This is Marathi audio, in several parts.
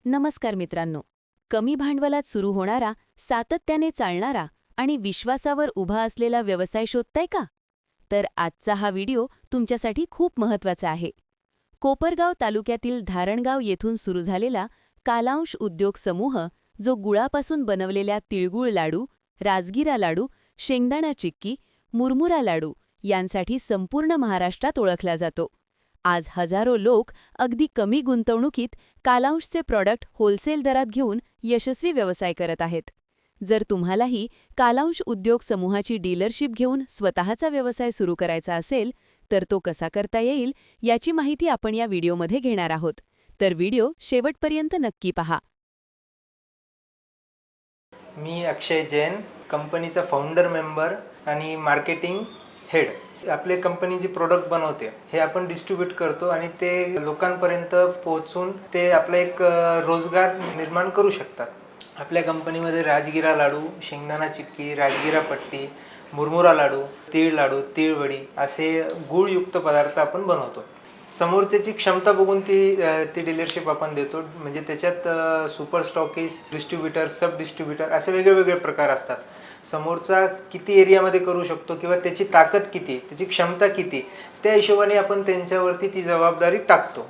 नमस्कार मित्रांनो. कमी भांडवलात सुरू होणारा, सातत्याने चालणारा आणि विश्वासावर उभा असलेला व्यवसाय शोधताय का? तर आजचा हा व्हिडिओ तुमच्यासाठी खूप महत्त्वाचा आहे. कोपरगाव तालुक्यातील धारणगाव येथून सुरू झालेला कालांश उद्योग समूह, जो गुळापासून बनवलेल्या तिळगुळ लाडू, राजगिरा लाडू, शेंगदाणा चिक्की, मुरमुरा लाडू यांसाठी संपूर्ण महाराष्ट्रात ओळखला जातो. आज हजारो लोक अगदी कमी गुंतवणुकीत कालांशचे प्रॉडक्ट होलसेल दरात घेऊन यशस्वी व्यवसाय करत आहेत. जर तुम्हालाही कालांश उद्योग समूहाची डीलरशिप घेऊन स्वतःचा व्यवसाय सुरू करायचा असेल, तर तो कसा करता येईल याची माहिती आपण या व्हिडिओमध्ये घेणार आहोत. तर व्हिडिओ शेवटपर्यंत नक्की पहा. मी अक्षय जैन, कंपनीचा फाउंडर मेंबर आणि मार्केटिंग हेड. आपले कंपनी जे प्रोडक्ट बनवते हे आपण डिस्ट्रीब्यूट करतो आणि ते लोकांपर्यंत पोहोचून ते आपला एक रोजगार निर्माण करू शकतात. आपल्या कंपनीमध्ये राजगिरा लाडू, शेंगदाणा चिक्की, राजगिरा पट्टी, मुरमुरा लाडू, तीळ लाडू, तीळवडी असे गूळयुक्त पदार्थ आपण बनवतो. समोरच्याची क्षमता बघून ती डीलरशिप आपण देतो. म्हणजे त्याच्यात सुपर स्टॉकिस्ट, डिस्ट्रीब्युटर, सब डिस्ट्रीब्युटर असे वेगवेगळे प्रकार असतात. समोरचा किती एरियामध्ये करू शकतो किंवा त्याची ताकद किती, त्याची क्षमता किती, त्या हिशोबाने आपण त्यांच्यावरती ती जबाबदारी टाकतो.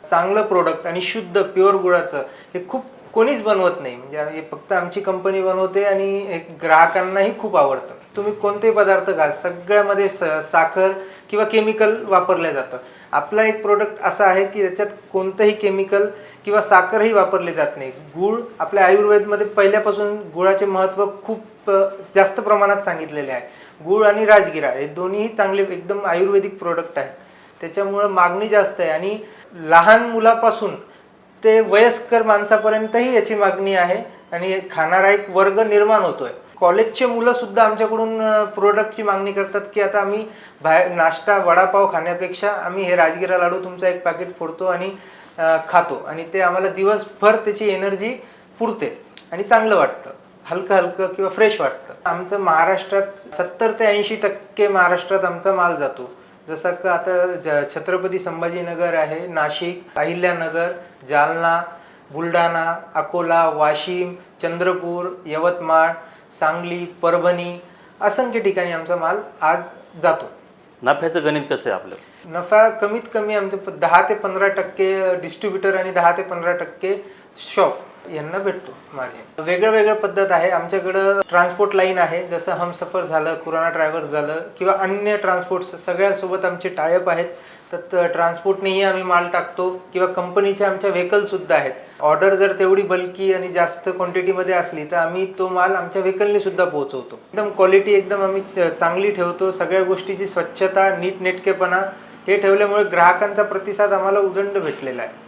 चांगलं प्रोडक्ट आणि शुद्ध प्युअर गुळाचं हे खूप कोणीच बनवत नाही. म्हणजे हे फक्त आमची कंपनी बनवते आणि ग्राहकांनाही खूप आवडतं. तुम्ही कोणते पदार्थ घ्या, सगळ्यामध्ये साखर किंवा केमिकल वापरलं जातं. आपला एक प्रोडक्ट असा आहे की त्याच्यात कोणतंही केमिकल किंवा साखरही वापरले जात नाही. गूळ आपल्या आयुर्वेदमध्ये पहिल्यापासून गुळाचे महत्त्व खूप जास्त प्रमाणात सांगितलेले आहे. गूळ आणि राजगिरा हे दोन्हीही चांगले एकदम आयुर्वेदिक प्रोडक्ट आहेत. त्याच्यामुळं मागणी जास्त आहे आणि लहान मुलापासून ते वयस्कर माणसापर्यंतही याची मागणी आहे आणि खाणारा एक वर्ग निर्माण होतोय. कॉलेजचे मुलंसुद्धा आमच्याकडून प्रोडक्टची मागणी करतात की आता आम्ही बाहेर नाश्ता वडापाव खाण्यापेक्षा आम्ही हे राजगिरा लाडू तुमचा एक पॅकेट फोडतो आणि खातो आणि ते आम्हाला दिवसभर त्याची एनर्जी पुरते आणि चांगलं वाटतं, हलकं हलकं किंवा फ्रेश वाटतं. आमचं महाराष्ट्रात 70 ते 80% महाराष्ट्रात आमचा माल जातो. जसं का आता छत्रपती संभाजीनगर आहे, नाशिक, अहिल्यानगर, जालना, बुलढाणा, अकोला, वाशिम, चंद्रपूर, यवतमाळ, सांगली, परभणी असंख्य ठिकाणी आमचा माल आज जातो. नफ्याचं गणित कसं आहे आपलं? नफा कमीत कमी आमचं 10 ते 15% डिस्ट्रीब्युटर आणि 10 ते 15% शॉप यांना भेटतो. माझे वेगळं पद्धत आहे. आमच्याकडं ट्रान्सपोर्ट लाईन आहे. जसं हमसफर झालं, कुराणा ट्रॅव्हल्स झालं किंवा अन्य ट्रान्सपोर्ट्स सगळ्यासोबत आमचे टायअप आहेत. तर ट्रान्सपोर्टनेही आम्ही माल टाकतो किंवा कंपनीच्या आमच्या व्हेकलसुद्धा आहेत. ऑर्डर जर तेवढी बल्की आणि जास्त क्वांटिटीमध्ये असली तर आम्ही तो माल आमच्या व्हेकलने सुद्धा पोहोचवतो. एकदम क्वालिटी एकदम आम्ही चांगली ठेवतो. सगळ्या गोष्टीची स्वच्छता, नीटनेटकेपणा हे ठेवल्यामुळे ग्राहकांचा प्रतिसाद आम्हाला उदंड भेटलेला आहे.